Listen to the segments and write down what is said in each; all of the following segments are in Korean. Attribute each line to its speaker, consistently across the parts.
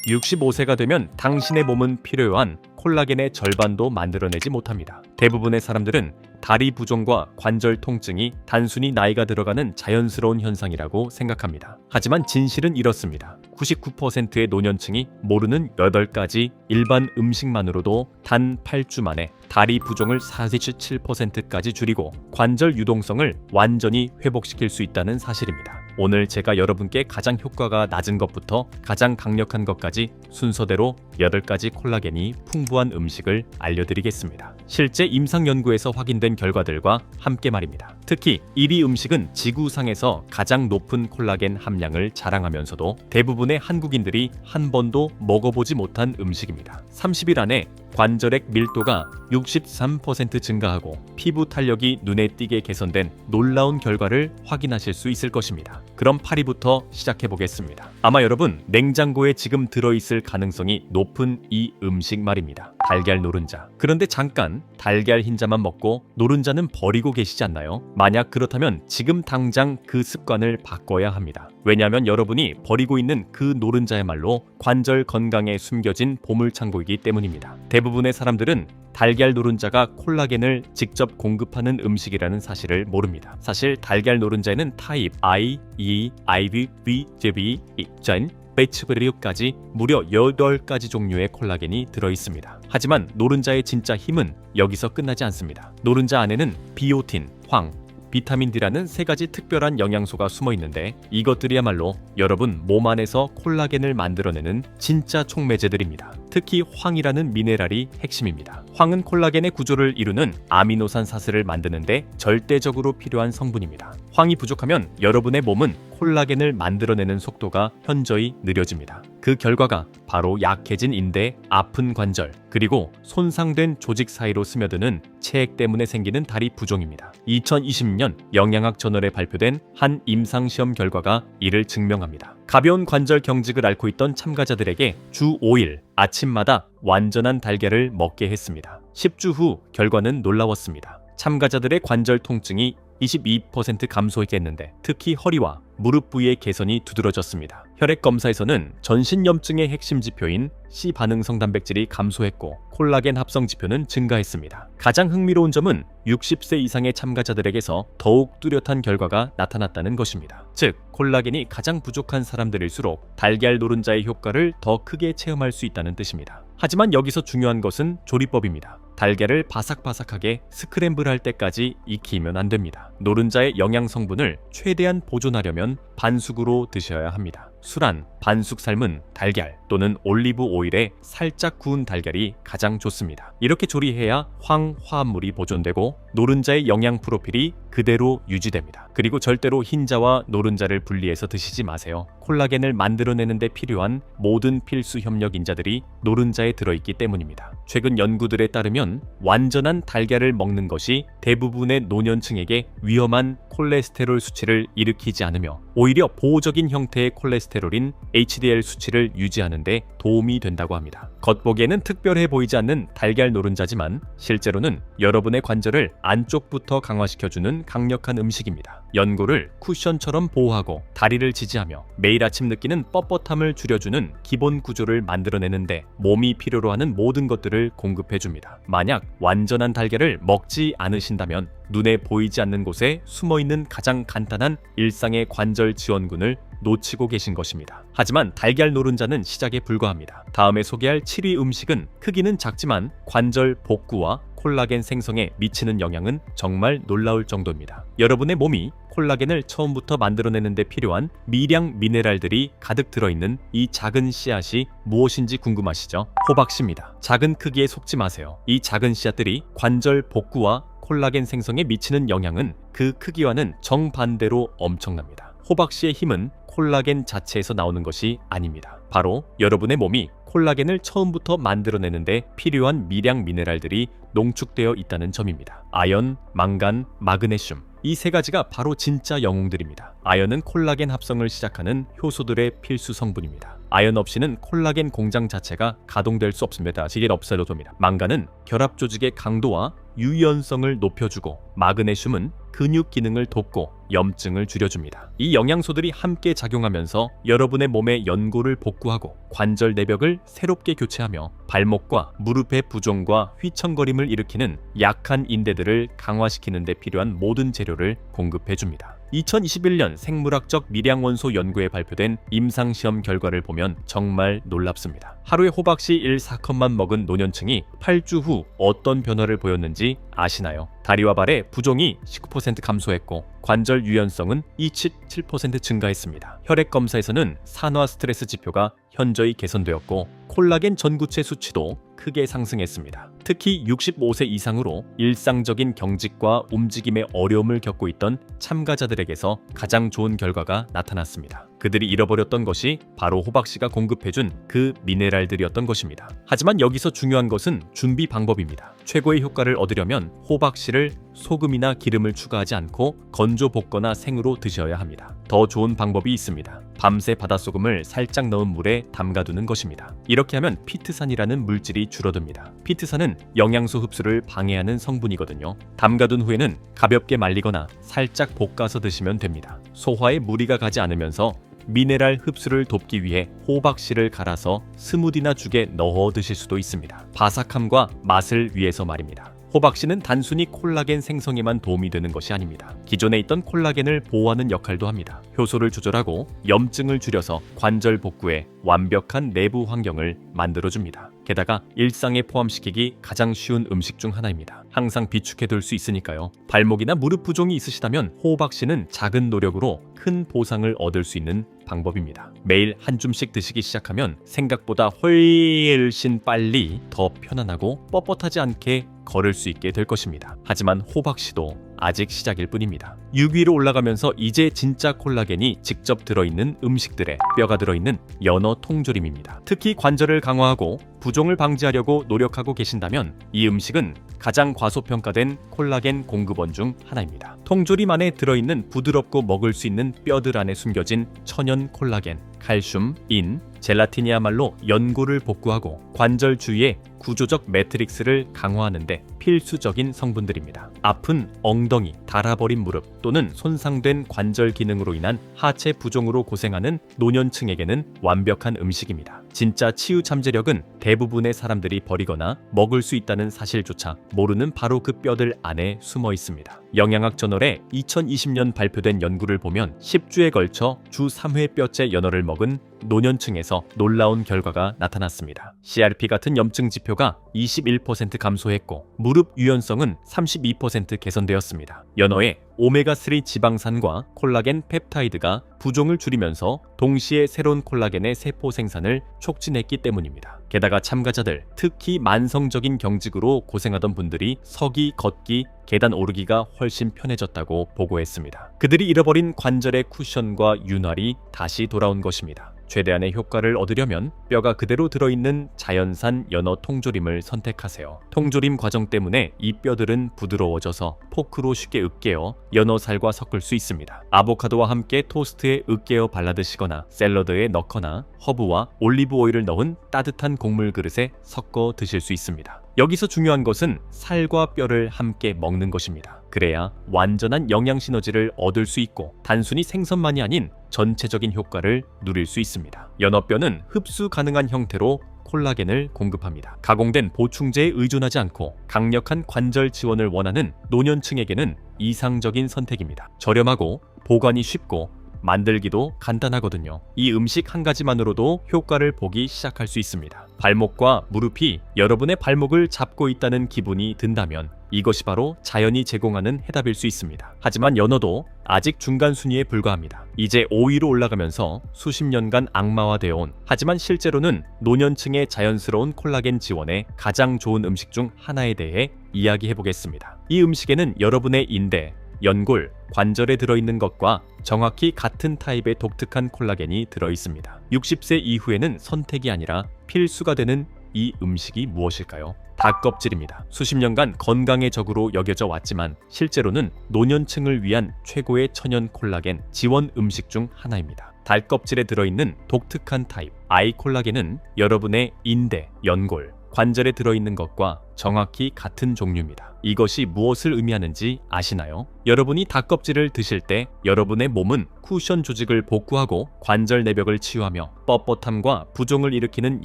Speaker 1: 65세가 되면 당신의 몸은 필요한 콜라겐의 절반도 만들어내지 못합니다. 대부분의 사람들은 다리 부종과 관절 통증이 단순히 나이가 들어가는 자연스러운 현상이라고 생각합니다. 하지만 진실은 이렇습니다. 99%의 노년층이 모르는 8가지 일반 음식만으로도 단 8주 만에 다리 부종을 47%까지 줄이고 관절 유동성을 완전히 회복시킬 수 있다는 사실입니다. 오늘 제가 여러분께 가장 효과가 낮은 것부터 가장 강력한 것까지 순서대로 8가지 콜라겐이 풍부한 음식을 알려드리겠습니다. 실제 임상 연구에서 확인된 결과들과 함께 말입니다. 특히 1위 음식은 지구상에서 가장 높은 콜라겐 함량을 자랑하면서도 대부분의 한국인들이 한 번도 먹어보지 못한 음식입니다. 30일 안에 관절액 밀도가 63% 증가하고 피부 탄력이 눈에 띄게 개선된 놀라운 결과를 확인하실 수 있을 것입니다. 그럼 8위부터 시작해 보겠습니다. 아마 여러분 냉장고에 지금 들어있을 가능성이 높은 이 음식 말입니다. 달걀 노른자. 그런데 잠깐 달걀 흰자만 먹고 노른자는 버리고 계시지 않나요? 만약 그렇다면 지금 당장 그 습관을 바꿔야 합니다. 왜냐하면 여러분이 버리고 있는 그 노른자야말로 관절 건강에 숨겨진 보물창고이기 때문입니다. 대부분의 사람들은 달걀 노른자가 콜라겐을 직접 공급하는 음식이라는 사실을 모릅니다. 사실 달걀 노른자에는 타입 I, E, IV, V, JB, 전, 베츠브리우까지 무려 8가지 종류의 콜라겐이 들어있습니다. 하지만 노른자의 진짜 힘은 여기서 끝나지 않습니다. 노른자 안에는 비오틴, 황, 비타민 D라는 3가지 특별한 영양소가 숨어 있는데 이것들이야말로 여러분 몸 안에서 콜라겐을 만들어내는 진짜 촉매제들입니다. 특히 황이라는 미네랄이 핵심입니다. 황은 콜라겐의 구조를 이루는 아미노산 사슬을 만드는데 절대적으로 필요한 성분입니다. 황이 부족하면 여러분의 몸은 콜라겐을 만들어내는 속도가 현저히 느려집니다. 그 결과가 바로 약해진 인대, 아픈 관절, 그리고 손상된 조직 사이로 스며드는 체액 때문에 생기는 다리 부종입니다. 2020년 영양학 저널에 발표된 한 임상시험 결과가 이를 증명합니다. 가벼운 관절 경직을 앓고 있던 참가자들에게 주 5일 아침마다 완전한 달걀을 먹게 했습니다. 10주 후 결과는 놀라웠습니다. 참가자들의 관절 통증이 22% 감소했겠는데 특히 허리와 무릎 부위의 개선이 두드러졌습니다. 혈액 검사에서는 전신염증의 핵심 지표인 C 반응성 단백질이 감소했고 콜라겐 합성 지표는 증가했습니다. 가장 흥미로운 점은 60세 이상의 참가자들에게서 더욱 뚜렷한 결과가 나타났다는 것입니다. 즉, 콜라겐이 가장 부족한 사람들일수록 달걀 노른자의 효과를 더 크게 체험할 수 있다는 뜻입니다. 하지만 여기서 중요한 것은 조리법입니다. 달걀을 바삭바삭하게 스크램블할 때까지 익히면 안 됩니다. 노른자의 영양 성분을 최대한 보존하려면 반숙으로 드셔야 합니다. 술안, 반숙 삶은 달걀 또는 올리브 오일에 살짝 구운 달걀이 가장 좋습니다. 이렇게 조리해야 황 화합물이 보존되고 노른자의 영양 프로필이 그대로 유지됩니다. 그리고 절대로 흰자와 노른자를 분리해서 드시지 마세요. 콜라겐을 만들어내는 데 필요한 모든 필수 협력 인자들이 노른자에 들어있기 때문입니다. 최근 연구들에 따르면 완전한 달걀을 먹는 것이 대부분의 노년층에게 위험한 콜레스테롤 수치를 일으키지 않으며 오히려 보호적인 형태의 콜레스테롤인 HDL 수치를 유지하는 데 도움이 된다고 합니다. 겉보기에는 특별해 보이지 않는 달걀 노른자지만 실제로는 여러분의 관절을 안쪽부터 강화시켜주는 강력한 음식입니다. 연골을 쿠션처럼 보호하고 다리를 지지하며 매일 아침 느끼는 뻣뻣함을 줄여주는 기본 구조를 만들어내는데 몸이 필요로 하는 모든 것들을 공급해줍니다. 만약 완전한 달걀을 먹지 않으신다면 눈에 보이지 않는 곳에 숨어있는 가장 간단한 일상의 관절 지원군을 놓치고 계신 것입니다. 하지만 달걀 노른자는 시작에 불과합니다. 다음에 소개할 7위 음식은 크기는 작지만 관절 복구와 콜라겐 생성에 미치는 영향은 정말 놀라울 정도입니다. 여러분의 몸이 콜라겐을 처음부터 만들어내는 데 필요한 미량 미네랄들이 가득 들어있는 이 작은 씨앗이 무엇인지 궁금하시죠? 호박씨입니다. 작은 크기에 속지 마세요. 이 작은 씨앗들이 관절 복구와 콜라겐 생성에 미치는 영향은 그 크기와는 정반대로 엄청납니다. 호박씨의 힘은 콜라겐 자체에서 나오는 것이 아닙니다. 바로 여러분의 몸이 콜라겐을 처음부터 만들어내는데 필요한 미량 미네랄들이 농축되어 있다는 점입니다. 아연, 망간, 마그네슘, 이 3가지가 바로 진짜 영웅들입니다. 아연은 콜라겐 합성을 시작하는 효소들의 필수 성분입니다. 아연 없이는 콜라겐 공장 자체가 가동될 수 없습니다. 지겔 업셀로토입니다. 망간은 결합 조직의 강도와 유연성을 높여주고 마그네슘은 근육 기능을 돕고 염증을 줄여줍니다. 이 영양소들이 함께 작용하면서 여러분의 몸의 연골을 복구하고 관절 내벽을 새롭게 교체하며 발목과 무릎의 부종과 휘청거림을 일으키는 약한 인대들을 강화시키는 데 필요한 모든 재료를 공급해줍니다. 2021년 생물학적 밀양원소 연구에 발표된 임상시험 결과를 보면 정말 놀랍습니다. 하루에 호박씨 1사컵만 먹은 노년층이 8주 후 어떤 변화를 보였는지 아시나요? 다리와 발의 부종이 19% 감소했고 관절 유연성은 27% 증가했습니다. 혈액 검사에서는 산화 스트레스 지표가 현저히 개선되었고 콜라겐 전구체 수치도 크게 상승했습니다. 특히 65세 이상으로 일상적인 경직과 움직임에 어려움을 겪고 있던 참가자들에게서 가장 좋은 결과가 나타났습니다. 그들이 잃어버렸던 것이 바로 호박씨가 공급해준 그 미네랄들이었던 것입니다. 하지만 여기서 중요한 것은 준비 방법입니다. 최고의 효과를 얻으려면 호박씨를 소금이나 기름을 추가하지 않고 건조 볶거나 생으로 드셔야 합니다. 더 좋은 방법이 있습니다. 밤새 바닷소금을 살짝 넣은 물에 담가두는 것입니다. 이렇게 하면 피트산이라는 물질이 줄어듭니다. 피트산은 영양소 흡수를 방해하는 성분이거든요. 담가둔 후에는 가볍게 말리거나 살짝 볶아서 드시면 됩니다. 소화에 무리가 가지 않으면서 미네랄 흡수를 돕기 위해 호박씨를 갈아서 스무디나 죽에 넣어 드실 수도 있습니다. 바삭함과 맛을 위해서 말입니다. 호박씨는 단순히 콜라겐 생성에만 도움이 되는 것이 아닙니다. 기존에 있던 콜라겐을 보호하는 역할도 합니다. 효소를 조절하고 염증을 줄여서 관절 복구에 완벽한 내부 환경을 만들어줍니다. 게다가 일상에 포함시키기 가장 쉬운 음식 중 하나입니다. 항상 비축해둘 수 있으니까요. 발목이나 무릎 부종이 있으시다면 호박씨는 작은 노력으로 큰 보상을 얻을 수 있는 방법입니다. 매일 한 줌씩 드시기 시작하면 생각보다 훨씬 빨리 더 편안하고 뻣뻣하지 않게 걸을 수 있게 될 것입니다. 하지만 호박씨도 아직 시작일 뿐입니다. 6위로 올라가면서 이제 진짜 콜라겐이 직접 들어있는 음식들에 뼈가 들어있는 연어 통조림입니다. 특히 관절을 강화하고 부종을 방지하려고 노력하고 계신다면 이 음식은 가장 과소평가된 콜라겐 공급원 중 하나입니다. 통조림 안에 들어있는 부드럽고 먹을 수 있는 뼈들 안에 숨겨진 천연 콜라겐, 칼슘, 인, 젤라틴이야말로 연골을 복구하고 관절 주위의 구조적 매트릭스를 강화하는 데 필수적인 성분들입니다. 아픈 엉덩이, 닳아버린 무릎 또는 손상된 관절 기능으로 인한 하체 부종으로 고생하는 노년층에게는 완벽한 음식입니다. 진짜 치유 잠재력은 대부분의 사람들이 버리거나 먹을 수 있다는 사실조차 모르는 바로 그 뼈들 안에 숨어 있습니다. 영양학 저널에 2020년 발표된 연구를 보면 10주에 걸쳐 주 3회 뼈째 연어를 먹은 노년층에서 놀라운 결과가 나타났습니다. CRP 같은 염증 지표가 21% 감소했고 무릎 유연성은 32% 개선되었습니다. 연어의 오메가3 지방산과 콜라겐 펩타이드가 부종을 줄이면서 동시에 새로운 콜라겐의 세포 생산을 촉진했기 때문입니다. 게다가 참가자들, 특히 만성적인 경직으로 고생하던 분들이 서기, 걷기, 계단 오르기가 훨씬 편해졌다고 보고했습니다. 그들이 잃어버린 관절의 쿠션과 윤활이 다시 돌아온 것입니다. 최대한의 효과를 얻으려면 뼈가 그대로 들어있는 자연산 연어 통조림을 선택하세요. 통조림 과정 때문에 이 뼈들은 부드러워져서 포크로 쉽게 으깨어 연어살과 섞을 수 있습니다. 아보카도와 함께 토스트에 으깨어 발라 드시거나 샐러드에 넣거나 허브와 올리브 오일을 넣은 따뜻한 곡물 그릇에 섞어 드실 수 있습니다. 여기서 중요한 것은 살과 뼈를 함께 먹는 것입니다. 그래야 완전한 영양 시너지를 얻을 수 있고 단순히 생선만이 아닌 전체적인 효과를 누릴 수 있습니다. 연어뼈는 흡수 가능한 형태로 콜라겐을 공급합니다. 가공된 보충제에 의존하지 않고 강력한 관절 지원을 원하는 노년층에게는 이상적인 선택입니다. 저렴하고 보관이 쉽고 만들기도 간단하거든요. 이 음식 한 가지만으로도 효과를 보기 시작할 수 있습니다. 발목과 무릎이 여러분의 발목을 잡고 있다는 기분이 든다면 이것이 바로 자연이 제공하는 해답일 수 있습니다. 하지만 연어도 아직 중간 순위에 불과합니다. 이제 5위로 올라가면서 수십 년간 악마화되어 온, 하지만 실제로는 노년층의 자연스러운 콜라겐 지원에 가장 좋은 음식 중 하나에 대해 이야기해 보겠습니다. 이 음식에는 여러분의 인대, 연골, 관절에 들어있는 것과 정확히 같은 타입의 독특한 콜라겐이 들어있습니다. 60세 이후에는 선택이 아니라 필수가 되는 이 음식이 무엇일까요? 닭껍질입니다. 수십 년간 건강의 적으로 여겨져 왔지만 실제로는 노년층을 위한 최고의 천연 콜라겐 지원 음식 중 하나입니다. 닭껍질에 들어있는 독특한 타입 아이콜라겐은 여러분의 인대, 연골, 관절에 들어있는 것과 정확히 같은 종류입니다. 이것이 무엇을 의미하는지 아시나요? 여러분이 닭껍질을 드실 때 여러분의 몸은 쿠션 조직을 복구하고 관절 내벽을 치유하며 뻣뻣함과 부종을 일으키는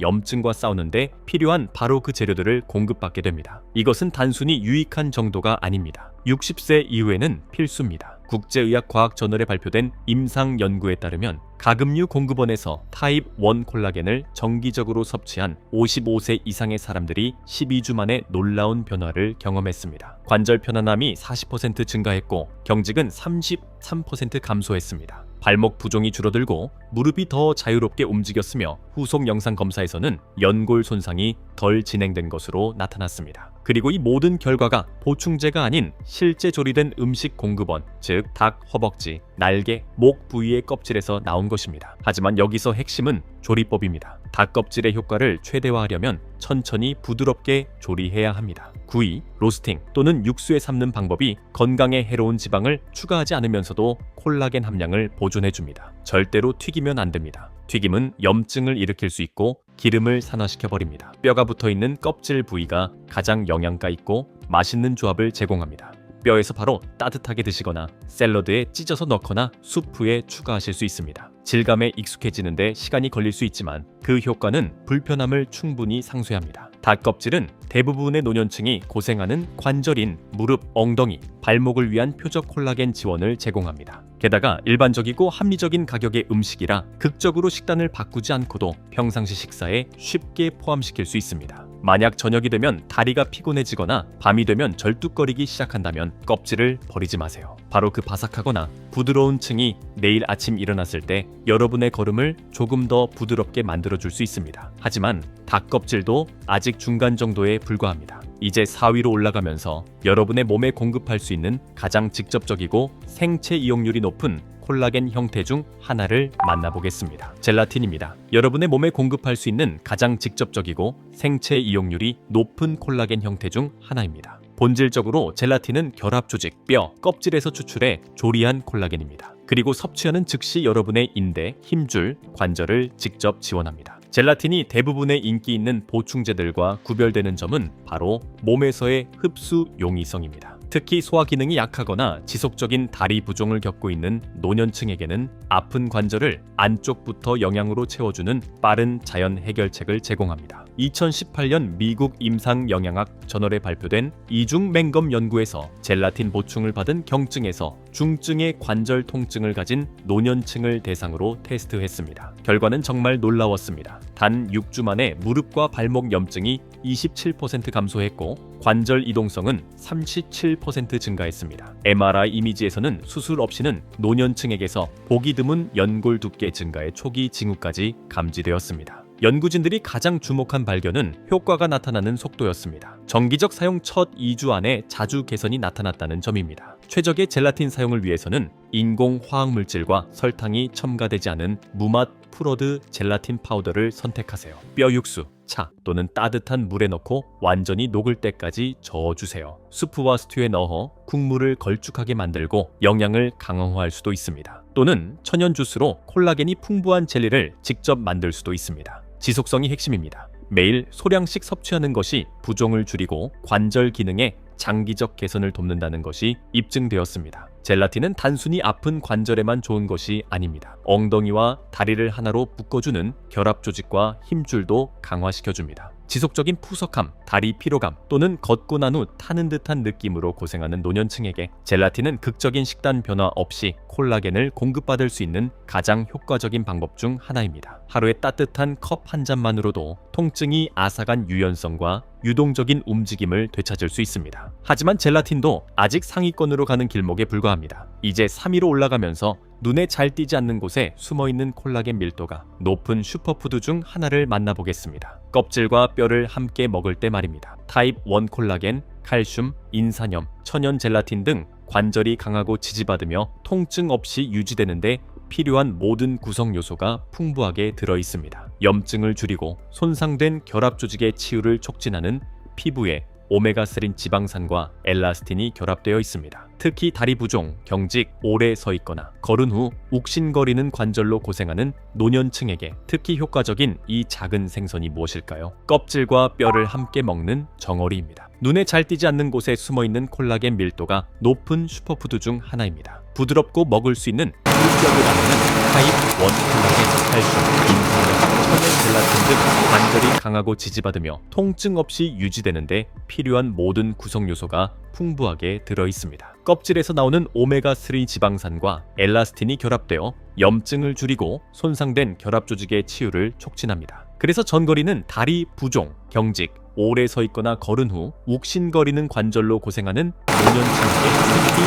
Speaker 1: 염증과 싸우는데 필요한 바로 그 재료들을 공급받게 됩니다. 이것은 단순히 유익한 정도가 아닙니다. 60세 이후에는 필수입니다. 국제의학과학저널에 발표된 임상 연구에 따르면 가금류 공급원에서 타입 1 콜라겐을 정기적으로 섭취한 55세 이상의 사람들이 12주 만에 놀라운 변화를 경험했습니다. 관절 편안함이 40% 증가했고 경직은 33% 감소했습니다. 발목 부종이 줄어들고 무릎이 더 자유롭게 움직였으며 후속 영상 검사에서는 연골 손상이 덜 진행된 것으로 나타났습니다. 그리고 이 모든 결과가 보충제가 아닌 실제 조리된 음식 공급원, 즉 닭 허벅지, 날개, 목 부위의 껍질에서 나온 것입니다. 하지만 여기서 핵심은 조리법입니다. 닭 껍질의 효과를 최대화하려면 천천히 부드럽게 조리해야 합니다. 구이, 로스팅 또는 육수에 삶는 방법이 건강에 해로운 지방을 추가하지 않으면서도 콜라겐 함량을 보존해줍니다. 절대로 튀기면 안 됩니다. 튀김은 염증을 일으킬 수 있고 기름을 산화시켜버립니다. 뼈가 붙어있는 껍질 부위가 가장 영양가 있고 맛있는 조합을 제공합니다. 뼈에서 바로 따뜻하게 드시거나 샐러드에 찢어서 넣거나 수프에 추가하실 수 있습니다. 질감에 익숙해지는데 시간이 걸릴 수 있지만 그 효과는 불편함을 충분히 상쇄합니다. 닭 껍질은 대부분의 노년층이 고생하는 관절인 무릎, 엉덩이, 발목을 위한 표적 콜라겐 지원을 제공합니다. 게다가 일반적이고 합리적인 가격의 음식이라 극적으로 식단을 바꾸지 않고도 평상시 식사에 쉽게 포함시킬 수 있습니다. 만약 저녁이 되면 다리가 피곤해지거나 밤이 되면 절뚝거리기 시작한다면 껍질을 버리지 마세요. 바로 그 바삭하거나 부드러운 층이 내일 아침 일어났을 때 여러분의 걸음을 조금 더 부드럽게 만들어줄 수 있습니다. 하지만 닭 껍질도 아직 중간 정도에 불과합니다. 이제 4위로 올라가면서 여러분의 몸에 공급할 수 있는 가장 직접적이고 생체 이용률이 높은 콜라겐 형태 중 하나를 만나보겠습니다. 젤라틴입니다. 여러분의 몸에 공급할 수 있는 가장 직접적이고 생체 이용률이 높은 콜라겐 형태 중 하나입니다. 본질적으로 젤라틴은 결합 조직, 뼈, 껍질에서 추출해 조리한 콜라겐입니다. 그리고 섭취하는 즉시 여러분의 인대, 힘줄, 관절을 직접 지원합니다. 젤라틴이 대부분의 인기 있는 보충제들과 구별되는 점은 바로 몸에서의 흡수 용이성입니다. 특히 소화 기능이 약하거나 지속적인 다리 부종을 겪고 있는 노년층에게는 아픈 관절을 안쪽부터 영양으로 채워주는 빠른 자연 해결책을 제공합니다. 2018년 미국 임상영양학 저널에 발표된 이중 맹검 연구에서 젤라틴 보충을 받은 경증에서 중증의 관절 통증을 가진 노년층을 대상으로 테스트했습니다. 결과는 정말 놀라웠습니다. 단 6주 만에 무릎과 발목 염증이 27% 감소했고 관절 이동성은 37% 증가했습니다. MRI 이미지에서는 수술 없이는 노년층에게서 보기 드문 연골 두께 증가의 초기 징후까지 감지되었습니다. 연구진들이 가장 주목한 발견은 효과가 나타나는 속도였습니다. 정기적 사용 첫 2주 안에 자주 개선이 나타났다는 점입니다. 최적의 젤라틴 사용을 위해서는 인공 화학물질과 설탕이 첨가되지 않은 무맛 푸러드 젤라틴 파우더를 선택하세요. 뼈 육수, 차 또는 따뜻한 물에 넣고 완전히 녹을 때까지 저어주세요. 수프와 스튜에 넣어 국물을 걸쭉하게 만들고 영양을 강화할 수도 있습니다. 또는 천연 주스로 콜라겐이 풍부한 젤리를 직접 만들 수도 있습니다. 지속성이 핵심입니다. 매일 소량씩 섭취하는 것이 부종을 줄이고 관절 기능의 장기적 개선을 돕는다는 것이 입증되었습니다. 젤라틴은 단순히 아픈 관절에만 좋은 것이 아닙니다. 엉덩이와 다리를 하나로 묶어주는 결합 조직과 힘줄도 강화시켜줍니다. 지속적인 푸석함, 다리 피로감 또는 걷고 난 후 타는 듯한 느낌으로 고생하는 노년층에게 젤라틴은 극적인 식단 변화 없이 콜라겐을 공급받을 수 있는 가장 효과적인 방법 중 하나입니다. 하루에 따뜻한 컵 한 잔만으로도 통증이 앗아간 유연성과 유동적인 움직임을 되찾을 수 있습니다. 하지만 젤라틴도 아직 상위권으로 가는 길목에 불과합니다. 이제 3위로 올라가면서 눈에 잘 띄지 않는 곳에 숨어있는 콜라겐 밀도가 높은 슈퍼푸드 중 하나를 만나보겠습니다. 껍질과 뼈를 함께 먹을 때 말입니다. 타입 1 콜라겐, 칼슘, 인산염, 천연 젤라틴 등 관절이 강하고 지지받으며 통증 없이 유지되는데 필요한 모든 구성 요소가 풍부하게 들어있습니다. 염증을 줄이고 손상된 결합 조직의 치유를 촉진하는 피부에 오메가3 지방산과 엘라스틴이 결합되어 있습니다. 특히 다리 부종, 경직, 오래 서 있거나 걸은 후 욱신거리는 관절로 고생하는 노년층에게 특히 효과적인 이 작은 생선이 무엇일까요? 껍질과 뼈를 함께 먹는 정어리입니다. 눈에 잘 띄지 않는 곳에 숨어있는 콜라겐 밀도가 높은 슈퍼푸드 중 하나입니다. 부드럽고 먹을 수 있는 그 뼈를 담는 타입 1 콜라겐, 칼슘, 인산염, 천연 젤라틴 등 관절이 강하고 지지받으며 통증 없이 유지되는데 필요한 모든 구성 요소가 풍부하게 들어있습니다. 껍질에서 나오는 오메가3 지방산과 엘라스틴이 결합되어 염증을 줄이고 손상된 결합 조직의 치유를 촉진합니다. 그래서 전거리는 다리 부종, 경직, 오래 서 있거나 걸은 후 욱신거리는 관절로 고생하는 노년층에게 특히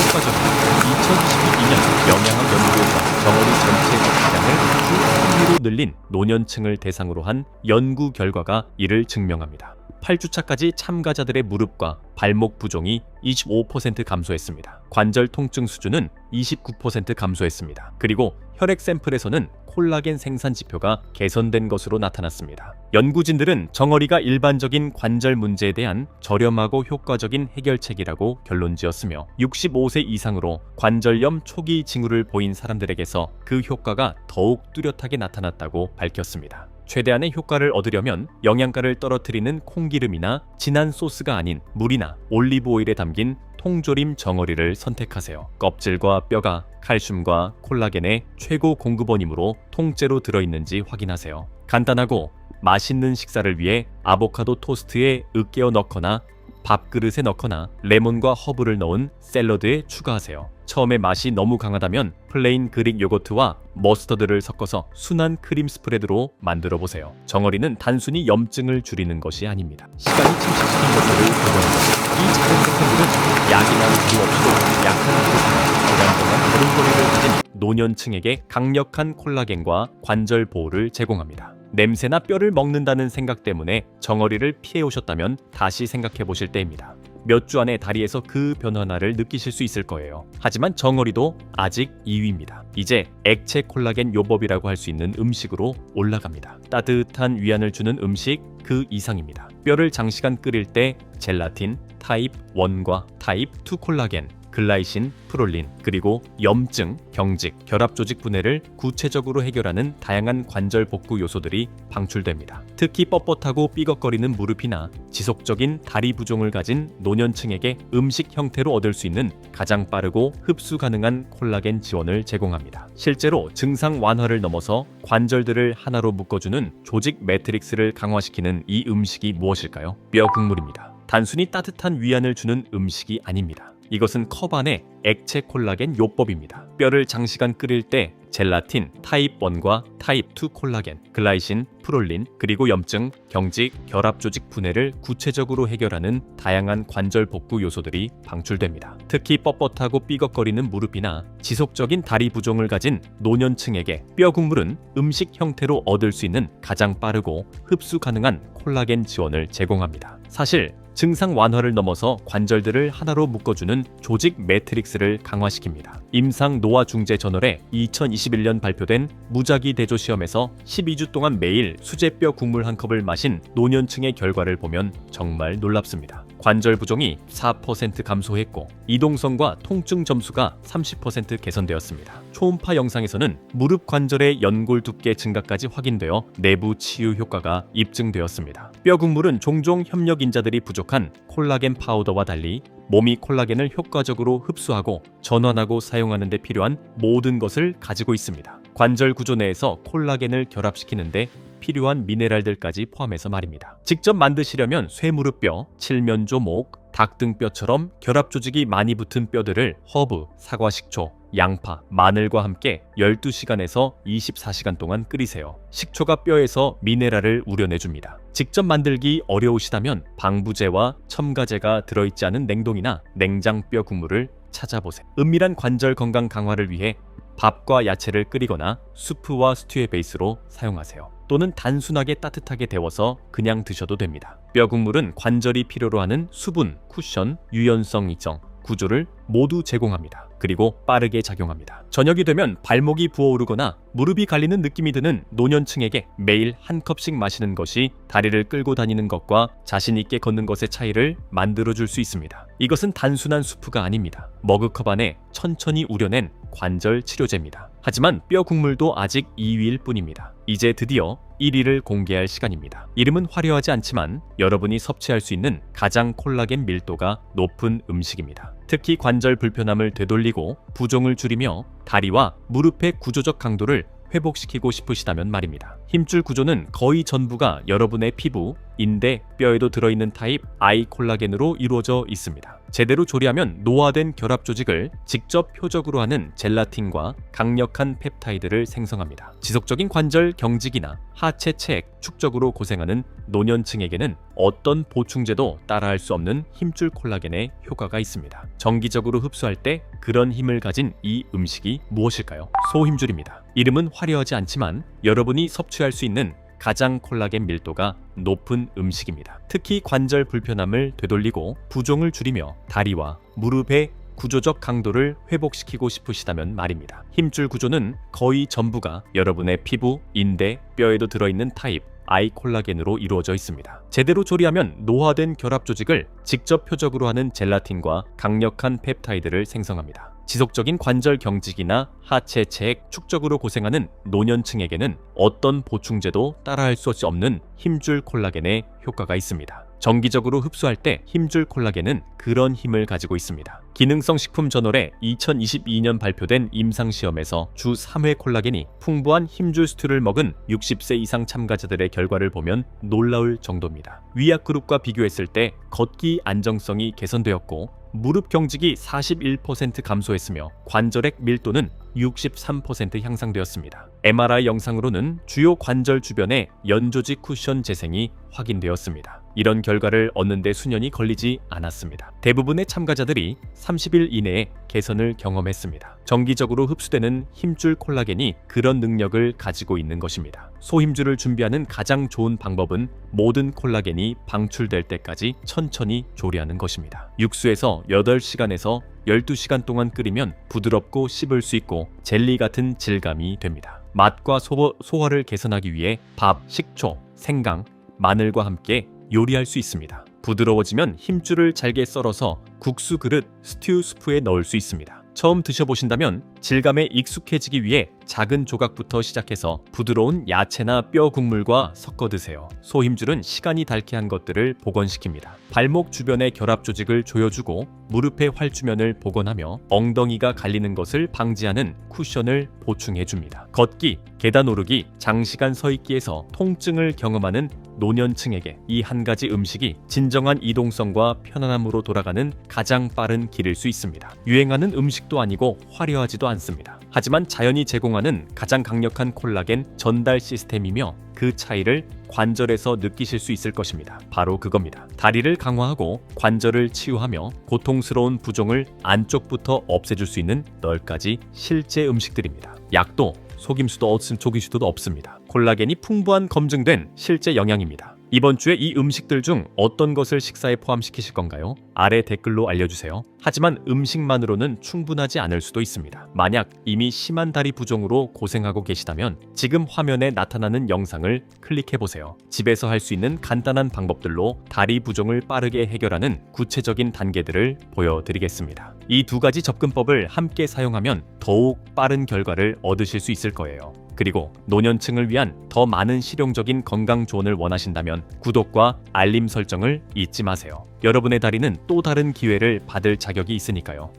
Speaker 1: 효과적입니다. 2012년 영양학 연구에서 정어리 전체 섭취량을 주 3회로 늘린 노년층을 대상으로 한 연구 결과가 이를 증명합니다. 8주차까지 참가자들의 무릎과 발목 부종이 25% 감소했습니다. 관절 통증 수준은 29% 감소했습니다. 그리고 혈액 샘플에서는 콜라겐 생산 지표가 개선된 것으로 나타났습니다. 연구진들은 정어리가 일반적인 관절 문제에 대한 저렴하고 효과적인 해결책이라고 결론지었으며 65세 이상으로 관절염 초기 징후를 보인 사람들에게서 그 효과가 더욱 뚜렷하게 나타났다고 밝혔습니다. 최대한의 효과를 얻으려면 영양가를 떨어뜨리는 콩기름이나 진한 소스가 아닌 물이나 올리브 오일에 담긴 통조림 정어리를 선택하세요. 껍질과 뼈가 칼슘과 콜라겐의 최고 공급원이므로 통째로 들어있는지 확인하세요. 간단하고 맛있는 식사를 위해 아보카도 토스트에 으깨어 넣거나 밥그릇에 넣거나 레몬과 허브를 넣은 샐러드에 추가하세요. 처음에 맛이 너무 강하다면 플레인 그릭 요거트와 머스터드를 섞어서 순한 크림 스프레드로 만들어 보세요. 정어리는 단순히 염증을 줄이는 것이 아닙니다. 시간이 침식시킨 것들을 복원합니다. 이 작은 생선들은 약이나 물 없이도 약한 고생과 오랫동안 걸음걸이를 가진 노년층에게 강력한 콜라겐과 관절 보호를 제공합니다. 냄새나 뼈를 먹는다는 생각 때문에 정어리를 피해 오셨다면 다시 생각해 보실 때입니다. 몇 주 안에 다리에서 그 변화를 느끼실 수 있을 거예요. 하지만 정어리도 아직 2위입니다. 이제 액체 콜라겐 요법이라고 할 수 있는 음식으로 올라갑니다. 따뜻한 위안을 주는 음식 그 이상입니다. 뼈를 장시간 끓일 때 젤라틴, 타입 1과 타입 2 콜라겐, 글라이신, 프롤린, 그리고 염증, 경직, 결합 조직 분해를 구체적으로 해결하는 다양한 관절 복구 요소들이 방출됩니다. 특히 뻣뻣하고 삐걱거리는 무릎이나 지속적인 다리 부종을 가진 노년층에게 음식 형태로 얻을 수 있는 가장 빠르고 흡수 가능한 콜라겐 지원을 제공합니다. 실제로 증상 완화를 넘어서 관절들을 하나로 묶어주는 조직 매트릭스를 강화시키는 이 음식이 무엇일까요? 뼈 국물입니다. 단순히 따뜻한 위안을 주는 음식이 아닙니다. 이것은 컵 안에 액체 콜라겐 요법입니다. 뼈를 장시간 끓일 때 젤라틴, 타입 1과 타입 2 콜라겐, 글라이신, 프롤린, 그리고 염증, 경직, 결합 조직 분해를 구체적으로 해결하는 다양한 관절 복구 요소들이 방출됩니다. 특히 뻣뻣하고 삐걱거리는 무릎이나 지속적인 다리 부종을 가진 노년층에게 뼈 국물은 음식 형태로 얻을 수 있는 가장 빠르고 흡수 가능한 콜라겐 지원을 제공합니다. 사실 증상 완화를 넘어서 관절들을 하나로 묶어주는 조직 매트릭스를 강화시킵니다. 임상 노화 중재 저널에 2021년 발표된 무작위 대조 시험에서 12주 동안 매일 수제뼈 국물 한 컵을 마신 노년층의 결과를 보면 정말 놀랍습니다. 관절 부종이 4% 감소했고 이동성과 통증 점수가 30% 개선되었습니다. 초음파 영상에서는 무릎 관절의 연골 두께 증가까지 확인되어 내부 치유 효과가 입증되었습니다. 뼈 국물은 종종 협력 인자들이 부족한 콜라겐 파우더와 달리 몸이 콜라겐을 효과적으로 흡수하고 전환하고 사용하는 데 필요한 모든 것을 가지고 있습니다. 관절 구조 내에서 콜라겐을 결합시키는데 필요한 미네랄들까지 포함해서 말입니다. 직접 만드시려면 쇠무릎뼈, 칠면조 목, 닭등뼈처럼 결합 조직이 많이 붙은 뼈들을 허브, 사과 식초, 양파, 마늘과 함께 12시간에서 24시간 동안 끓이세요. 식초가 뼈에서 미네랄을 우려내줍니다. 직접 만들기 어려우시다면 방부제와 첨가제가 들어있지 않은 냉동이나 냉장 뼈 국물을 찾아보세요. 은밀한 관절 건강 강화를 위해 밥과 야채를 끓이거나 수프와 스튜의 베이스로 사용하세요. 또는 단순하게 따뜻하게 데워서 그냥 드셔도 됩니다. 뼈 국물은 관절이 필요로 하는 수분, 쿠션, 유연성 일정, 구조를 모두 제공합니다. 그리고 빠르게 작용합니다. 저녁이 되면 발목이 부어오르거나 무릎이 갈리는 느낌이 드는 노년층에게 매일 한 컵씩 마시는 것이 다리를 끌고 다니는 것과 자신 있게 걷는 것의 차이를 만들어줄 수 있습니다. 이것은 단순한 수프가 아닙니다. 머그컵 안에 천천히 우려낸 관절 치료제입니다. 하지만 뼈 국물도 아직 2위일 뿐입니다. 이제 드디어 1위를 공개할 시간입니다. 이름은 화려하지 않지만 여러분이 섭취할 수 있는 가장 콜라겐 밀도가 높은 음식입니다. 특히 관절 불편함을 되돌리고 부종을 줄이며 다리와 무릎의 구조적 강도를 회복시키고 싶으시다면 말입니다. 힘줄 구조는 거의 전부가 여러분의 피부, 인대, 뼈에도 들어있는 타입 I 콜라겐으로 이루어져 있습니다. 제대로 조리하면 노화된 결합 조직을 직접 표적으로 하는 젤라틴과 강력한 펩타이드를 생성합니다. 지속적인 관절 경직이나 하체 체액, 축적으로 고생하는 노년층에게는 어떤 보충제도 따라할 수 없는 힘줄 콜라겐의 효과가 있습니다. 정기적으로 흡수할 때 그런 힘을 가진 이 음식이 무엇일까요? 소힘줄입니다. 이름은 화려하지 않지만 여러분이 섭취할 수 있는 가장 콜라겐 밀도가 높은 음식입니다. 특히 관절 불편함을 되돌리고 부종을 줄이며 다리와 무릎의 구조적 강도를 회복시키고 싶으시다면 말입니다. 힘줄 구조는 거의 전부가 여러분의 피부, 인대, 뼈에도 들어있는 타입 I 콜라겐으로 이루어져 있습니다. 제대로 조리하면 노화된 결합 조직을 직접 표적으로 하는 젤라틴과 강력한 펩타이드를 생성합니다. 지속적인 관절 경직이나 하체 체액, 축적으로 고생하는 노년층에게는 어떤 보충제도 따라할 수 없는 힘줄 콜라겐의 효과가 있습니다. 정기적으로 흡수할 때 힘줄 콜라겐은 그런 힘을 가지고 있습니다. 기능성 식품 저널에 2022년 발표된 임상시험에서 주 3회 콜라겐이 풍부한 힘줄 스튜를 먹은 60세 이상 참가자들의 결과를 보면 놀라울 정도입니다. 위약 그룹과 비교했을 때 걷기 안정성이 개선되었고 무릎 경직이 41% 감소했으며 관절액 밀도는 63% 향상되었습니다. MRI 영상으로는 주요 관절 주변의 연조직 쿠션 재생이 확인되었습니다. 이런 결과를 얻는 데 수년이 걸리지 않았습니다. 대부분의 참가자들이 30일 이내에 개선을 경험했습니다. 정기적으로 흡수되는 힘줄 콜라겐이 그런 능력을 가지고 있는 것입니다. 소힘줄을 준비하는 가장 좋은 방법은 모든 콜라겐이 방출될 때까지 천천히 조리하는 것입니다. 육수에서 8시간에서 12시간 동안 끓이면 부드럽고 씹을 수 있고 젤리 같은 질감이 됩니다. 맛과 소화를 개선하기 위해 밥, 식초, 생강, 마늘과 함께 요리할 수 있습니다. 부드러워지면 힘줄을 잘게 썰어서 국수 그릇, 스튜 스프에 넣을 수 있습니다. 처음 드셔보신다면 질감에 익숙해지기 위해 작은 조각부터 시작해서 부드러운 야채나 뼈 국물과 섞어 드세요. 소힘줄은 시간이 닳게 한 것들을 복원시킵니다. 발목 주변의 결합 조직을 조여주고 무릎의 활주면을 복원하며 엉덩이가 갈리는 것을 방지하는 쿠션을 보충해줍니다. 걷기, 계단 오르기, 장시간 서 있기에서 통증을 경험하는 노년층에게 이 한 가지 음식이 진정한 이동성과 편안함으로 돌아가는 가장 빠른 길일 수 있습니다. 유행하는 음식도 아니고 화려하지도 않습니다. 하지만 자연이 제공하는 가장 강력한 콜라겐 전달 시스템이며 그 차이를 관절에서 느끼실 수 있을 것입니다. 바로 그겁니다. 다리를 강화하고 관절을 치유하며 고통스러운 부종을 안쪽부터 없애줄 수 있는 10가지 실제 음식들입니다. 약도 속임수도 조기수도 없습니다. 콜라겐이 풍부한 검증된 실제 영양입니다. 이번 주에 이 음식들 중 어떤 것을 식사에 포함시키실 건가요? 아래 댓글로 알려주세요. 하지만 음식만으로는 충분하지 않을 수도 있습니다. 만약 이미 심한 다리 부종으로 고생하고 계시다면 지금 화면에 나타나는 영상을 클릭해보세요. 집에서 할 수 있는 간단한 방법들로 다리 부종을 빠르게 해결하는 구체적인 단계들을 보여드리겠습니다. 이 두 가지 접근법을 함께 사용하면 더욱 빠른 결과를 얻으실 수 있을 거예요. 그리고 노년층을 위한 더 많은 실용적인 건강 조언을 원하신다면 구독과 알림 설정을 잊지 마세요. 여러분의 다리는 또 다른 기회를 받을 자격이 있으니까요.